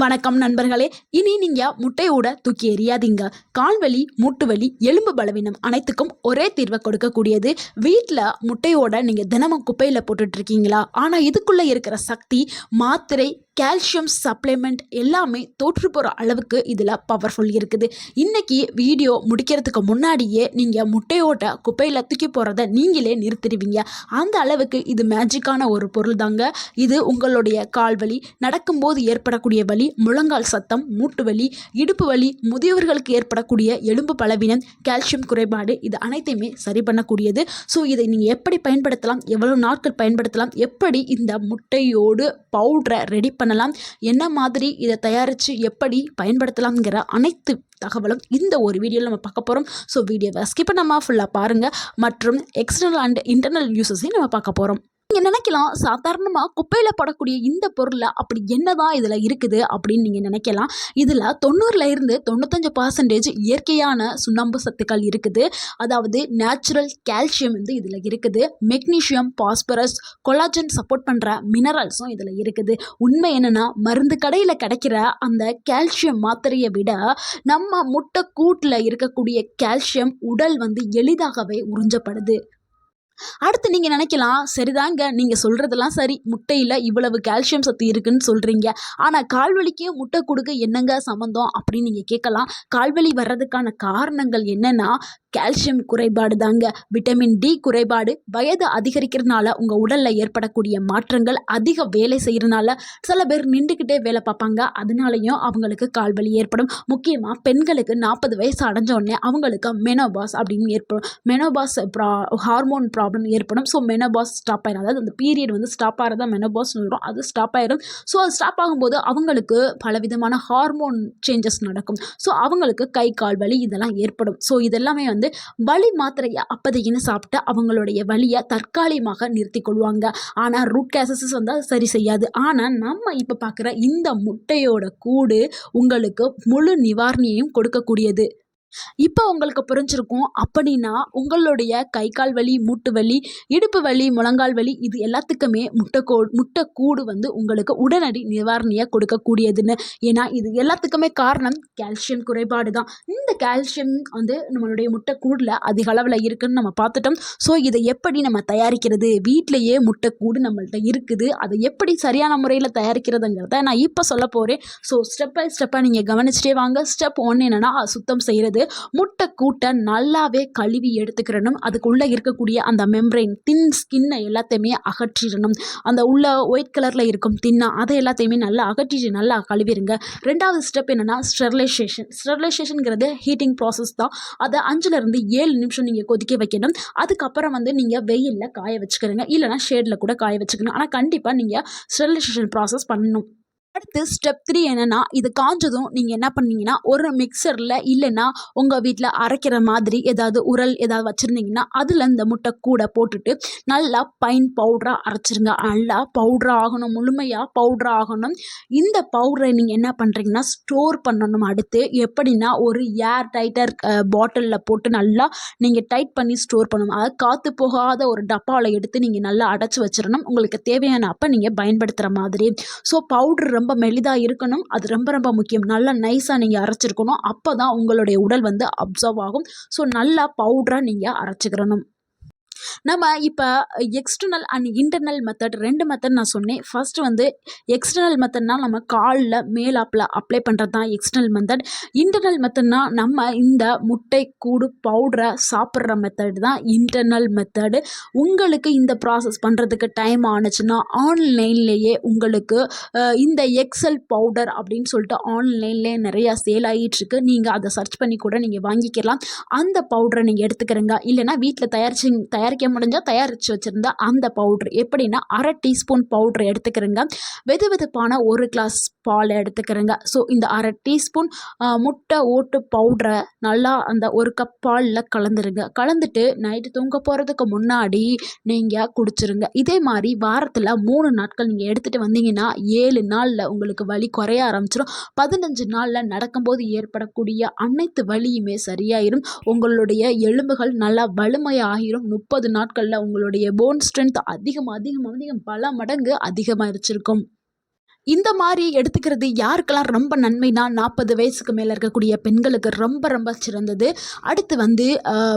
வணக்கம் நண்பர்களே. இனி நீங்க முட்டையோட தூக்கி எறியாதீங்க. கால்வலி, மூட்டு வலி, எலும்பு பலவீனம் அனைத்துக்கும் ஒரே தீர்வை கொடுக்கக்கூடியது. வீட்டில் முட்டையோட நீங்க தினமும் குப்பையில போட்டுட்டு இருக்கீங்களா? ஆனா இதுக்குள்ள இருக்கிற சக்தி, மாத்திரை, கால்சியம் சப்ளிமெண்ட் எல்லாமே தோற்று போகிற அளவுக்கு இதில் பவர்ஃபுல் இருக்குது. இன்றைக்கி வீடியோ முடிக்கிறதுக்கு முன்னாடியே நீங்கள் முட்டையோட குப்பையில் தூக்கி போகிறத நீங்களே நிறுத்திடுவீங்க. அந்த அளவுக்கு இது மேஜிக்கான ஒரு பொருள் தாங்க. இது உங்களுடைய கால் வலி, நடக்கும்போது ஏற்படக்கூடிய வலி, முழங்கால் சத்தம், மூட்டு வலி, இடுப்பு வலி, முதியவர்களுக்கு ஏற்படக்கூடிய எலும்பு பலவீனம், கால்சியம் குறைபாடு, இது அனைத்தையுமே சரி பண்ணக்கூடியது. ஸோ இதை நீங்கள் எப்படி பயன்படுத்தலாம், எவ்வளோ நாட்கள் பயன்படுத்தலாம், எப்படி இந்த முட்டையோடு பவுடரை ரெடி பண்ணலாம், என்ன மாதிரி இதை தயாரித்து எப்படி பயன்படுத்தலாம்ங்கிற அனைத்து தகவலும் இந்த ஒரு வீடியோவில் நம்ம பார்க்க போகிறோம். ஸோ வீடியோவை ஸ்கிப் பண்ணாமல் ஃபுல்லாக பாருங்கள். மற்றும் எக்ஸ்டர்னல் அண்ட் இன்டர்னல் யூசஸையும் நம்ம பார்க்க போகிறோம். நீங்கள் நினைக்கலாம், சாதாரணமாக குப்பையில் படக்கூடிய இந்த பொருளில் அப்படி என்னதான் இதில் இருக்குது அப்படின்னு நீங்கள் நினைக்கலாம். இதில் 90% 95% இயற்கையான சுண்ணாம்பு சத்துக்கள் இருக்குது. அதாவது நேச்சுரல் கால்சியம் வந்து இதில் இருக்குது. மெக்னீஷியம், பாஸ்பரஸ், கொலாஜன் சப்போர்ட் பண்ணுற மினரல்ஸும் இதில் இருக்குது. உண்மை என்னென்னா, மருந்து கடையில் கிடைக்கிற அந்த கால்சியம் மாத்திரையை விட நம்ம முட்டை கூட்டில் இருக்கக்கூடிய கால்சியம் உடல் வந்து எளிதாகவே உறிஞ்சப்படுது. அடுத்து நீங்கள் நினைக்கலாம், சரிதாங்க, நீங்கள் சொல்கிறதெல்லாம் சரி, முட்டையில் இவ்வளவு கால்சியம் சத்து இருக்குன்னு சொல்கிறீங்க, ஆனால் கால்வலிக்கு முட்டை கொடுக்க என்னங்க சம்மந்தம் அப்படின்னு நீங்கள் கேட்கலாம். கால்வலி வர்றதுக்கான காரணங்கள் என்னென்னா, கால்சியம் குறைபாடு தாங்க. விட்டமின் டி குறைபாடு, வயது அதிகரிக்கிறதுனால உங்கள் உடலில் ஏற்படக்கூடிய மாற்றங்கள், அதிக வேலை செய்கிறதுனால சில பேர் நின்றுக்கிட்டே வேலை பார்ப்பாங்க, அதனாலையும் அவங்களுக்கு கால்வலி ஏற்படும். முக்கியமாக பெண்களுக்கு 40 வயசு அடைஞ்சோடனே அவங்களுக்கு மெனோபாஸ் அப்படின்னு ஏற்படும். மெனோபாஸ் ஹார்மோன் ப்ராப்ளம் ஏற்படும். ஸோ மெனோபாஸ் ஸ்டாப் ஆயிடும். அதாவது அந்த பீரியட் வந்து ஸ்டாப் ஆகிறதா மெனோபாஸ் சொல்கிறோம், அது ஸ்டாப் ஆயிடும். ஸோ அது ஸ்டாப் ஆகும்போது அவங்களுக்கு பலவிதமான ஹார்மோன் சேஞ்சஸ் நடக்கும். ஸோ அவங்களுக்கு கை கால் வலி இதெல்லாம் ஏற்படும். ஸோ இதெல்லாமே வந்து வலி மாத்திரையை அப்பதைக்குன்னு சாப்பிட்டு அவங்களுடைய வலியை தற்காலிகமாக நிறுத்தி கொள்வாங்க. ஆனால் ரூட் கேசஸ் வந்து சரி செய்யாது. ஆனால் நம்ம இப்போ பார்க்குற இந்த முட்டையோட கூடு உங்களுக்கு முழு நிவாரணியையும் கொடுக்கக்கூடியது. இப்போ உங்களுக்கு புரிஞ்சிருக்கும், அப்படின்னா உங்களுடைய கை கால் வலி, மூட்டு வலி, இடுப்பு வலி, முழங்கால் வலி, இது எல்லாத்துக்குமே முட்டைக்கூடு வந்து உங்களுக்கு உடனடி நிவாரணியை கொடுக்கக்கூடியதுன்னு. ஏன்னா இது எல்லாத்துக்குமே காரணம் கால்சியம் குறைபாடு தான். இந்த கால்சியம் வந்து நம்மளுடைய முட்டைக்கூடில் அதிக அளவில் இருக்குதுன்னு நம்ம பார்த்துட்டோம். ஸோ இதை எப்படி நம்ம தயாரிக்கிறது, வீட்டிலையே முட்டைக்கூடு நம்மள்கிட்ட இருக்குது, அதை எப்படி சரியான முறையில் தயாரிக்கிறதுங்கிறத நான் இப்போ சொல்ல போகிறேன். ஸோ ஸ்டெப் பை ஸ்டெப்பாக நீங்கள் கவனிச்சிட்டே வாங்க. ஸ்டெப் 1 என்னென்னா, சுத்தம் செய்கிறது. முட்டை கூட்டை நல்லாவே கழுவி எடுத்துக்கிறணும். அதுக்குள்ளே இருக்கக்கூடிய அந்த மெம்பரைன், தின் ஸ்கின்னை எல்லாத்தையுமே அகற்றிடணும். அந்த உள்ள ஒயிட் கலரில் இருக்கும் தின்னா, அதை எல்லாத்தையுமே நல்லா அகற்றிட்டு நல்லா கழுவிடுங்க. 2வது ஸ்டெப் என்னென்னா ஸ்டெர்லைசேஷன். ஸ்டெர்லைசேஷனுங்கிறது ஹீட்டிங் ப்ராசஸ் தான். அதை 5லேருந்து 7 நிமிஷம் நீங்கள் கொதிக்க வைக்கணும். அதுக்கப்புறம் வந்து நீங்கள் வெயிலில் காய வச்சுக்கிறீங்க, இல்லைனா ஷேடில் கூட காய வச்சுக்கணும். ஆனால் கண்டிப்பாக நீங்கள் ஸ்டெர்லைசேஷன் ப்ராசஸ் பண்ணணும். அடுத்து ஸ்டெப் 3 என்னென்னா, இது காஞ்சதும் நீங்கள் என்ன பண்ணீங்கன்னா, ஒரு மிக்சரில் இல்லைன்னா உங்கள் வீட்டில் அரைக்கிற மாதிரி ஏதாவது உரல் ஏதாவது வச்சுருந்தீங்கன்னா அதில் இந்த முட்டை கூட போட்டுட்டு நல்லா பைன் பவுடராக அரைச்சிருங்க. நல்லா பவுடராக ஆகணும், முழுமையாக பவுடராக ஆகணும். இந்த பவுடரை நீங்கள் என்ன பண்ணுறீங்கன்னா ஸ்டோர் பண்ணணும். அடுத்து எப்படின்னா, ஒரு ஏர் டைட்டர் பாட்டிலில் போட்டு நல்லா நீங்கள் டைட் பண்ணி ஸ்டோர் பண்ணணும். அதாவது காற்று போகாத ஒரு டப்பாவில் எடுத்து நீங்கள் நல்லா அடைச்சி வச்சிடணும். உங்களுக்கு தேவையான அப்போ நீங்கள் பயன்படுத்துகிற மாதிரி. ஸோ பவுடர் ரொம்ப மெலிதாக இருக்கணும். அது ரொம்ப ரொம்ப முக்கியம். நல்லா நைஸாக நீங்கள் அரைச்சிருக்கணும். அப்போ தான் உங்களுடைய உடல் வந்து அப்சர்வ் ஆகும். ஸோ நல்லா பவுடராக நீங்கள் அரைச்சிக்கிறணும். நம்ம இப்போ external and internal method 2 method நான் சொன்னேன். ஃபஸ்ட்டு வந்து எக்ஸ்டர்னல் மெத்தட்னால் நம்ம காலில் மேலாப்பில் அப்ளை பண்ணுறது தான் எக்ஸ்டர்னல் மெத்தட். இன்டர்னல் மெத்தட்னால் நம்ம இந்த முட்டை கூடு பவுடரை சாப்பிட்ற மெத்தட் தான் இன்டர்னல் மெத்தடு. உங்களுக்கு இந்த ப்ராசஸ் பண்ணுறதுக்கு டைம் ஆணுச்சுன்னா ஆன்லைன்லேயே உங்களுக்கு இந்த எக்ஸல் பவுடர் அப்படின்னு சொல்லிட்டு ஆன்லைன்லேயே நிறையா சேல் ஆகிட்டுருக்கு. நீங்கள் அதை சர்ச் பண்ணி கூட நீங்கள் வாங்கிக்கலாம். அந்த பவுடரை நீங்கள் எடுத்துக்கிறங்க. இல்லைனா வீட்டில் தயாரிக்க முடிஞ்சால் தயாரித்து வச்சுருந்தா அந்த பவுட்ரு எப்படின்னா, 1/2 டீஸ்பூன் பவுட்ரு எடுத்துக்கிறேங்க. வெதுவெதுப்பான 1 கிளாஸ் பால் எடுத்துக்கிறேங்க. ஸோ இந்த 1/2 டீஸ்பூன் முட்டை ஓட்டு பவுட்ரை நல்லா அந்த 1 கப் பாலில் கலந்துருங்க. கலந்துட்டு நைட்டு தூங்க போகிறதுக்கு முன்னாடி நீங்கள் குடிச்சிருங்க. இதே மாதிரி வாரத்தில் 3 நாட்கள் நீங்கள் எடுத்துகிட்டு வந்தீங்கன்னா 7 நாளில் உங்களுக்கு வலி குறைய ஆரம்பிச்சிடும். 15 நாளில் நடக்கும்போது ஏற்படக்கூடிய அனைத்து வலியுமே சரியாயிரும். உங்களுடைய எலும்புகள் நல்லா வலிமையாகிரும். 30 நாட்களில் உங்களுடைய போன் ஸ்ட்ரென்த் அதிகம் பல மடங்கு அதிகமாகிருச்சிருக்கும். இந்த மாதிரி எடுத்துக்கிறது யாருக்கெல்லாம் ரொம்ப நன்மைனா 40 வயசுக்கு மேலே இருக்கக்கூடிய பெண்களுக்கு ரொம்ப ரொம்ப சிறந்தது. அடுத்து வந்து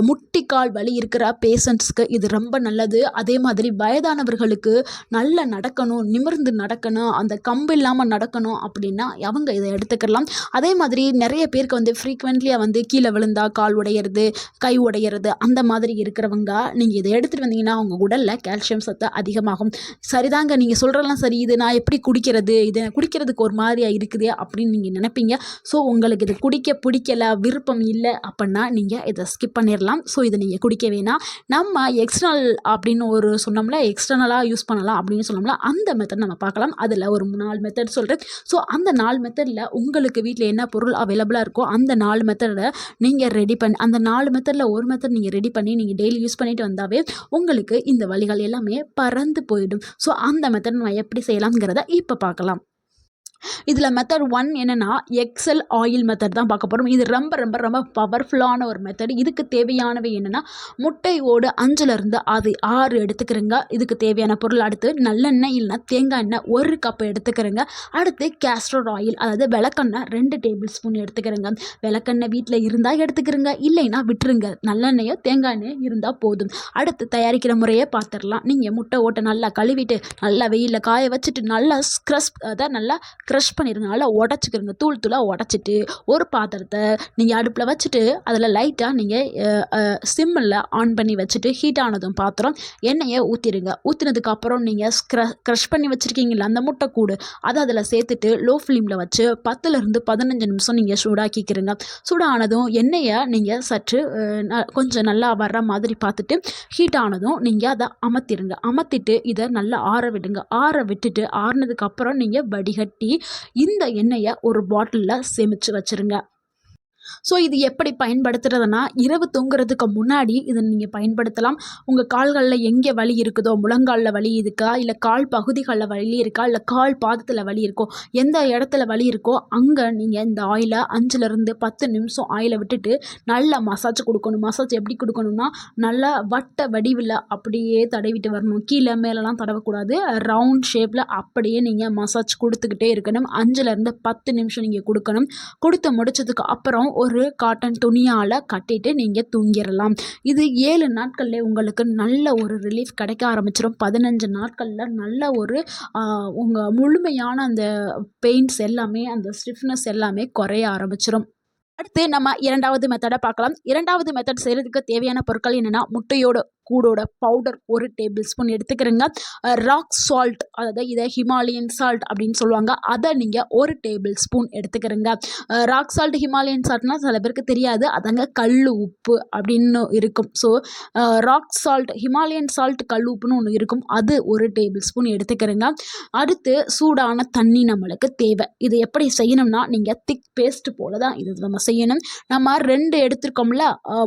முட்டிக்கால் வலி இருக்கிற பேஷண்ட்ஸ்க்கு இது ரொம்ப நல்லது. அதே மாதிரி வயதானவர்களுக்கு நல்லா நடக்கணும், நிமிர்ந்து நடக்கணும், அந்த கம்பு இல்லாமல் நடக்கணும் அப்படின்னா அவங்க இதை எடுத்துக்கலாம். அதே மாதிரி நிறைய பேருக்கு வந்து ஃப்ரீக்வெண்ட்லியாக வந்து கீழே விழுந்தா கால் உடையிறது, கை உடையிறது அந்த மாதிரி இருக்கிறவங்க நீங்கள் இதை எடுத்துகிட்டு வந்தீங்கன்னா உங்கள் உடலில் கால்சியம் சத்து அதிகமாகும். சரிதாங்க, நீங்கள் சொல்கிறலாம் சரி, இது நான் எப்படி குடிக்கிறது, இதை குடிக்கிறதுக்கு ஒரு மாதிரியா இருக்குதே அப்படின்னு நீங்கள் நினைப்பீங்க. ஸோ உங்களுக்கு இது குடிக்க பிடிக்கல, விருப்பம் இல்லை அப்படின்னா நீங்கள் இதை ஸ்கிப் பண்ணிடலாம். ஸோ இதை நீங்கள் குடிக்க வேணாம். நம்ம எக்ஸ்டர்னல் அப்படின்னு ஒரு சொன்னோம்ல, எக்ஸ்டர்னலாக யூஸ் பண்ணலாம் அப்படின்னு சொன்னோம்ல, அந்த மெத்தட் நம்ம பார்க்கலாம். அதில் ஒரு 4 மெத்தட் சொல்கிறேன். ஸோ அந்த 4 மெத்தடில் உங்களுக்கு வீட்டில் என்ன பொருள் அவைலபிளாக இருக்கோ அந்த 4 மெத்தடை நீங்கள் ரெடி பண்ணி, அந்த 4 மெத்தடில் ஒரு மெத்தட் நீங்கள் ரெடி பண்ணி நீங்கள் டெய்லி யூஸ் பண்ணிட்டு வந்தாவே உங்களுக்கு இந்த வலிகள் எல்லாமே பறந்து போயிடும். ஸோ அந்த மெத்தட் நம்ம எப்படி செய்யலாம்ங்கிறத இப்போ பார்க்கலாம். இதில் மெத்தட் 1 என்னென்னா எக்ஸல் ஆயில் மெத்தட் தான் பார்க்க போகிறோம். இது ரொம்ப ரொம்ப ரொம்ப பவர்ஃபுல்லான ஒரு மெத்தட். இதுக்கு தேவையானவை என்னென்னா முட்டையோடு 5லேருந்து 6 எடுத்துக்கிறேங்க. இதுக்கு தேவையான பொருள் அடுத்து நல்லெண்ணெய் இல்லைனா தேங்காய் எண்ணெய் 1 கப் எடுத்துக்கிறேங்க. அடுத்து கேஸ்டர் ஆயில் அதாவது விளக்கெண்ணெய் 2 டேபிள் ஸ்பூன் எடுத்துக்கிறேங்க. விளக்கெண்ணெய் வீட்டில் இருந்தால் எடுத்துக்கிறேங்க, இல்லைன்னா விட்டுருங்க. நல்லெண்ணெயோ தேங்காய் எண்ணெயோ இருந்தால் போதும். அடுத்து தயாரிக்கிற முறையே பார்த்துடலாம். நீங்கள் முட்டை ஓட்டை நல்லா கழுவிட்டு நல்லா வெயிலில் காய வச்சுட்டு நல்லா நல்லா க்ரஷ் பண்ணிடுங்க, நல்லா உடச்சிக்கிறங்க, தூள் தூளாக உடச்சிட்டு ஒரு பாத்திரத்தை நீங்கள் அடுப்பில் வச்சுட்டு அதில் லைட்டாக நீங்கள் சிம்மில் ஆன் பண்ணி வச்சுட்டு ஹீட் ஆனதும் பாத்திரம் எண்ணெயை ஊற்றிடுங்க. ஊற்றினதுக்கப்புறம் நீங்கள் க்ரஷ் பண்ணி வச்சுருக்கீங்களா அந்த முட்டைக்கூடு, அதை அதில் சேர்த்துட்டு லோ ஃப்ளேமில் வச்சு 10லேருந்து 15 நிமிஷம் நீங்கள் சூடாக்கிக்கிறங்க. சூடானதும் எண்ணெயை நீங்கள் சற்று கொஞ்சம் நல்லா வர்ற மாதிரி பார்த்துட்டு ஹீட் ஆனதும் நீங்கள் அதை அமர்த்திட்டு இதை நல்லா ஆற விடுங்க. ஆற விட்டுட்டு ஆறுனதுக்கப்புறம் நீங்கள் வடிகட்டி இந்த எண்ணெயை ஒரு பாட்டிலில் சேமித்து வச்சுருங்க. ஸோ இது எப்படி பயன்படுத்துறதுனா, இரவு தூங்குறதுக்கு முன்னாடி இதை நீங்கள் பயன்படுத்தலாம். உங்கள் கால்களில் எங்கே வலி இருக்குதோ, முழங்காலில் வலி இருக்கா, இல்லை கால் பகுதிகளில் வலி இருக்கா, இல்லை கால் பாதத்தில் வலி இருக்கோ, எந்த இடத்துல வலி இருக்கோ அங்கே நீங்கள் இந்த ஆயிலை 5லேருந்து 10 நிமிஷம் ஆயிலை விட்டுட்டு நல்லா மசாஜ் கொடுக்கணும். மசாஜ் எப்படி கொடுக்கணும்னா, நல்லா வட்ட வடிவில் அப்படியே தடவிட்டு வரணும். கீழே மேலெலாம் தடவக்கூடாது. ரவுண்ட் ஷேப்பில் அப்படியே நீங்கள் மசாஜ் கொடுத்துக்கிட்டே இருக்கணும். 5லேருந்து 10 நிமிஷம் நீங்கள் கொடுக்கணும். கொடுத்து முடிச்சதுக்கு அப்புறம் ஒரு காட்டன் துணியால் கட்டிட்டு நீங்கள் தூங்கிடலாம். இது 7 நாட்கள்லேயே உங்களுக்கு நல்ல ஒரு ரிலீஃப் கிடைக்க ஆரம்பிச்சிடும். 15 நாட்களில் நல்ல ஒரு உங்கள் முழுமையான அந்த பெயின்ஸ் எல்லாமே, அந்த ஸ்டிஃப்னஸ் எல்லாமே குறைய ஆரம்பிச்சிடும். அடுத்து நம்ம 2வது மெத்தடை பார்க்கலாம். 2வது மெத்தட் செய்கிறதுக்கு தேவையான பொருட்கள் என்னென்னா, முட்டையோட கூடோட பவுடர் 1 டேபிள் ஸ்பூன் எடுத்துக்கிறேங்க. ராக் சால்ட் அதாவது இதை ஹிமாலயன் சால்ட் அப்படின்னு சொல்லுவாங்க, அதை நீங்கள் 1 டேபிள் ஸ்பூன் எடுத்துக்கிறேங்க. ராக் சால்ட் ஹிமாலயன் சால்ட்னால் சில பேருக்கு தெரியாது, அதாங்க கல் உப்பு அப்படின்னு இருக்கும். So rock salt Himalayan salt கல் உப்புன்னு ஒன்று இருக்கும், அது 1 டேபிள் ஸ்பூன் எடுத்துக்கிறேங்க. அடுத்து சூடான தண்ணி நம்மளுக்கு தேவை. இது எப்படி செய்யணும்னா, நீங்கள் திக் பேஸ்ட் போல தான் இது நம்ம செய்யணும். நம்ம 2 எடுத்துருக்கோம்ல,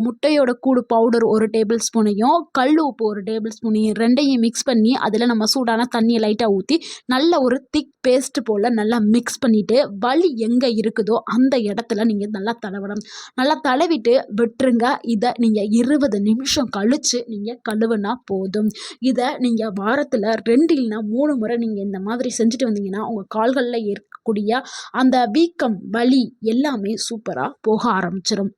முட்டையோட கூடு பவுடர் 1 டேபிள் ஸ்பூனையும் கல் உப்பு 1 டேபிள் ஸ்பூனையும் 2யும் மிக்ஸ் பண்ணி அதில் நம்ம சூடான தண்ணியை லைட்டாக ஊற்றி நல்ல ஒரு திக் பேஸ்ட் போல் நல்லா மிக்ஸ் பண்ணிவிட்டு வலி எங்கே இருக்குதோ அந்த இடத்துல நீங்கள் நல்லா தடவணும். நல்லா தடவிட்டு விட்டுருங்க. இதை நீங்கள் 20 நிமிஷம் கழித்து நீங்கள் கழுவுனா போதும். இதை நீங்கள் வாரத்தில் 2 இல்லைனா 3 முறை நீங்கள் இந்த மாதிரி செஞ்சுட்டு வந்தீங்கன்னா உங்கள் கால்களில் இருக்கக்கூடிய அந்த வீக்கம் வலி எல்லாமே சூப்பராக போக ஆரம்பிச்சிடும்.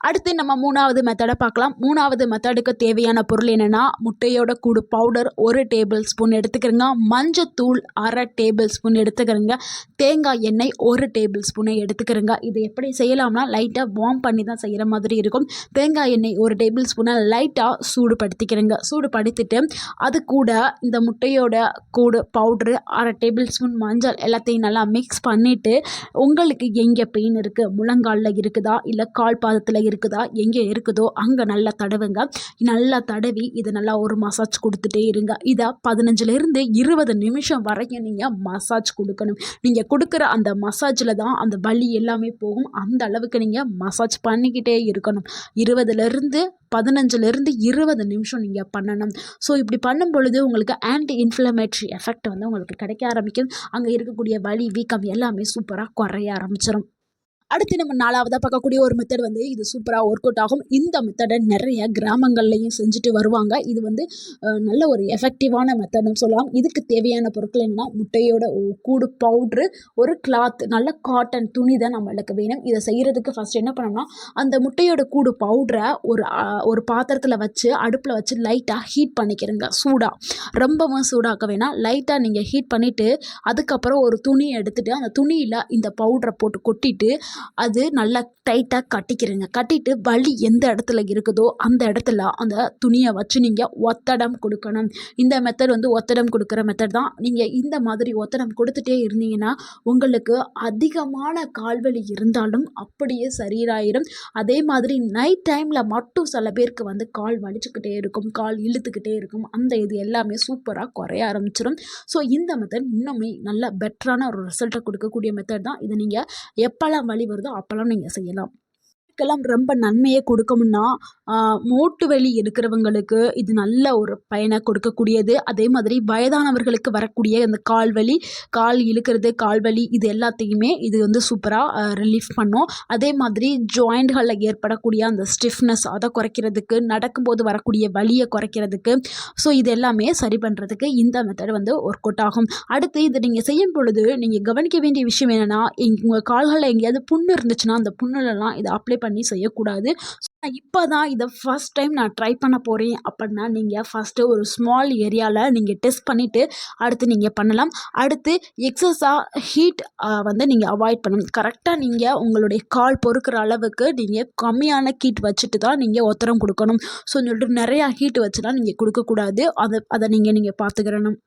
அடுத்து நம்ம 3வது மெத்தடை பார்க்கலாம். 3வது மெத்தடுக்கு தேவையான பொருள் என்னென்னா, முட்டையோட கூடு பவுடர் 1 டேபிள் ஸ்பூன் எடுத்துக்கிறேங்க. மஞ்சத்தூள் 1/2 டேபிள் ஸ்பூன் எடுத்துக்கிறேங்க. தேங்காய் எண்ணெய் 1 டேபிள் ஸ்பூனை எடுத்துக்கிறேங்க. இது எப்படி செய்யலாம்னா, லைட்டாக வார்ம் பண்ணி தான் செய்கிற மாதிரி இருக்கும். தேங்காய் எண்ணெய் 1 டேபிள் ஸ்பூனை லைட்டாக சூடுபடுத்திக்கிறேங்க. சூடுபடுத்திட்டு அது கூட இந்த முட்டையோட கூடு பவுட்ரு 1/2 டேபிள் ஸ்பூன் மஞ்சள் எல்லாத்தையும் நல்லா மிக்ஸ் பண்ணிவிட்டு, உங்களுக்கு எங்கே பெயின் இருக்குது, முழங்காலில் இருக்குதா இல்லை கால் பாதத்தில் இருக்குதா, எங்கே இருக்குதோ அங்கே நல்லா தடவுங்க. நல்லா தடவி இதை நல்லா ஒரு மசாஜ் கொடுத்துட்டே இருங்க. இதை 15லேருந்து 20 நிமிஷம் வரைக்கும் நீங்கள் மசாஜ் கொடுக்கணும். நீங்கள் கொடுக்குற அந்த மசாஜில் தான் அந்த வலி எல்லாமே போகும். அந்த அளவுக்கு நீங்கள் மசாஜ் பண்ணிக்கிட்டே இருக்கணும். 15லேருந்து 20 நிமிஷம் நீங்கள் பண்ணணும். ஸோ இப்படி பண்ணும் பொழுது உங்களுக்கு ஆன்டி இன்ஃப்ளமேட்டரி எஃபெக்ட் வந்து உங்களுக்கு கிடைக்க ஆரம்பிக்கும். அங்கே இருக்கக்கூடிய வலி வீக்கம் எல்லாமே சூப்பராக குறைய ஆரம்பிச்சிடும். அடுத்து நம்ம 4வதா பார்க்கக்கூடிய ஒரு மெத்தட் வந்து இது சூப்பரா ஒர்க் அவுட் ஆகும். இந்த மெத்தட நெறைய கிராமங்கள்லயும் செஞ்சுட்டு வருவாங்க. இது வந்து நல்ல ஒரு எஃபெக்டிவான மெத்தட்ன்னு சொல்லலாம். இதுக்கு தேவையான பொருட்கள் என்னன்னா, முட்டையோட கூடு பவுட்ரு, ஒரு கிளாத் நல்ல காட்டன் துணி தான் நம்மளுக்கு வேணும். இத செய்றதுக்கு ஃபர்ஸ்ட் என்ன பண்ணணும்னா, அந்த முட்டையோட கூடு பவுட்ர ஒரு பாத்திரத்தில வச்சு, அடுப்புல வச்சு லைட்டா ஹீட் பண்ணிக்கிறங்க சூடா. ரொம்பவும் சூடாக்க வேணாம். லைட்டா நீங்க ஹீட் பண்ணிட்டு, அதுக்கப்புறம் ஒரு துணி எடுத்துட்டு, அந்த துணியில இந்த பவுட்ர போட்டு கொட்டிட்டு, அது நல்லா டைட்டாக கட்டிக்கிறங்க. கட்டிட்டு வலி எந்த இடத்துல இருக்குதோ அந்த இடத்துல அந்த துணியை வச்சு நீங்கள் ஒத்தடம் கொடுக்கணும். இந்த மெத்தட் வந்து ஒத்தடம் கொடுக்குற மெத்தட் தான். நீங்கள் இந்த மாதிரி ஒத்தடம் கொடுத்துட்டே இருந்தீங்கன்னா உங்களுக்கு அதிகமான கால்வலி இருந்தாலும் அப்படியே சரியாயிடும். அதே மாதிரி நைட் டைமில் மட்டும் சில பேருக்கு வந்து கால் வலிச்சுக்கிட்டே இருக்கும், கால் இழுத்துக்கிட்டே இருக்கும். அந்த இது எல்லாமே சூப்பராக குறைய ஆரம்பிச்சிடும். ஸோ இந்த மெத்தட் இன்னுமே நல்ல பெட்டரான ஒரு ரிசல்ட்டை கொடுக்கக்கூடிய மெத்தட் தான். இதை நீங்கள் எப்போல்லாம் வலி வருதோ அப்போல்லாம் நீங்கள் செய்யலாம். இதுக்கெல்லாம் ரொம்ப நன்மையை கொடுக்கும்னா, மூட்டு வலி இருக்கிறவங்களுக்கு இது நல்ல ஒரு பயனை கொடுக்கக்கூடியது. அதே மாதிரி வயதானவர்களுக்கு வரக்கூடிய அந்த கால் வலி, கால் இழுக்கிறது, கால் வலி இது எல்லாத்தையுமே இது வந்து சூப்பராக ரிலீஃப் பண்ணும். அதே மாதிரி ஜாயிண்ட்களில் ஏற்படக்கூடிய அந்த ஸ்டிஃப்னஸ் அதை குறைக்கிறதுக்கு, நடக்கும்போது வரக்கூடிய வலியை குறைக்கிறதுக்கு, ஸோ இது எல்லாமே சரி பண்ணுறதுக்கு இந்த மெத்தட் வந்து ஒர்க் அவுட் ஆகும். அடுத்து இதை நீங்கள் செய்யும் பொழுது நீங்கள் கவனிக்க வேண்டிய விஷயம் என்னென்னா, உங்கள் கால்களில் எங்கேயாவது புண்ணு இருந்துச்சுன்னா அந்த புண்ணுலலாம் இதை அப்ளை பண்ணி செய்யக்கூடாது. இப்போ தான் இதை ஃபஸ்ட் டைம் நான் ட்ரை பண்ண போகிறேன் அப்படின்னா, நீங்கள் ஃபஸ்ட்டு ஒரு ஸ்மால் ஏரியாவில் நீங்கள் டெஸ்ட் பண்ணிவிட்டு அடுத்து நீங்கள் பண்ணலாம். அடுத்து எக்ஸஸாக ஹீட் வந்து நீங்கள் அவாய்ட் பண்ணணும். கரெக்டாக நீங்கள் உங்களுடைய கால் பொறுக்கிற அளவுக்கு நீங்கள் கம்மியான ஹீட் வச்சுட்டு தான் நீங்கள் ஒத்தடம் கொடுக்கணும். ஸோ சொல்லிட்டு நிறையா ஹீட் வச்சுலாம் நீங்கள் கொடுக்கக்கூடாது. அதை நீங்கள் பார்த்துக்கிறணும்.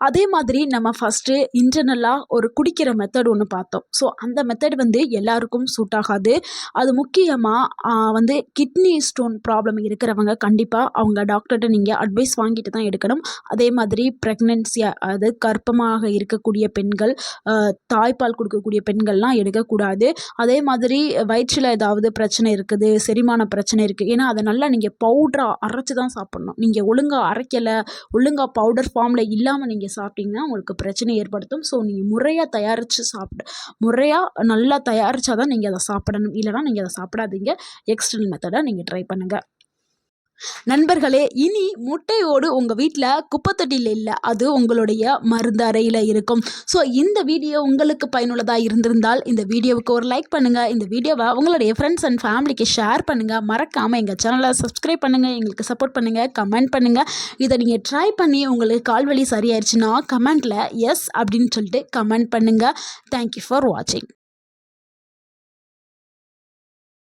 அதே மாதிரி நம்ம ஃபஸ்ட்டு இன்டர்னலாக ஒரு குடிக்கிற மெத்தட் ஒன்று பார்த்தோம். ஸோ அந்த மெத்தட் வந்து எல்லாருக்கும் சூட் ஆகாது. அது முக்கியமாக வந்து கிட்னி ஸ்டோன் ப்ராப்ளம் இருக்கிறவங்க கண்டிப்பாக அவங்க டாக்டர்கிட்ட நீங்கள் அட்வைஸ் வாங்கிட்டு தான் எடுக்கணும். அதே மாதிரி ப்ரெக்னென்சி அது கர்ப்பமாக இருக்கக்கூடிய பெண்கள், தாய்ப்பால் கொடுக்கக்கூடிய பெண்கள்லாம் எடுக்கக்கூடாது. அதே மாதிரி வயிற்றில் ஏதாவது பிரச்சனை இருக்குது, செரிமான பிரச்சனை இருக்குது, ஏன்னா அதை நல்லா நீங்கள் பவுடராக அரைச்சி தான் சாப்பிட்ணும். நீங்கள் ஒழுங்காக அரைக்கலை, ஒழுங்காக பவுடர் ஃபார்மில் இல்லாமல் நீங்கள் சாப்பிட்டீங்கன்னா உங்களுக்கு பிரச்சனை ஏற்படுத்தும். ஸோ நீங்கள் முறையாக நல்லா தயாரித்தா தான் நீங்கள் அதை சாப்பிடணும். இல்லைனா நீங்கள் அதை சாப்பிடாதீங்க. எக்ஸ்டர்னல் மெத்தடை நீங்கள் ட்ரை பண்ணுங்கள். நண்பர்களே, இனி முட்டையோடு உங்கள் வீட்டில் குப்பைத்தொட்டியில் இல்லை, அது உங்களுடைய மருந்து அறையில் இருக்கும். ஸோ இந்த வீடியோ உங்களுக்கு பயனுள்ளதாக இருந்திருந்தால் இந்த வீடியோவுக்கு ஒரு லைக் பண்ணுங்கள். இந்த வீடியோவை உங்களுடைய ஃப்ரெண்ட்ஸ் அண்ட் ஃபேமிலிக்கு ஷேர் பண்ணுங்கள். மறக்காமல் எங்கள் சேனலை சப்ஸ்கிரைப் பண்ணுங்கள், எங்களுக்கு சப்போர்ட் பண்ணுங்கள், கமெண்ட் பண்ணுங்கள். இதை நீங்கள் ட்ரை பண்ணி உங்களுக்கு கால்வலி சரியாயிருச்சுன்னா கமெண்ட்டில் எஸ் அப்படின்னு சொல்லிட்டு கமெண்ட் பண்ணுங்கள். தேங்க்யூ ஃபார் வாட்சிங்.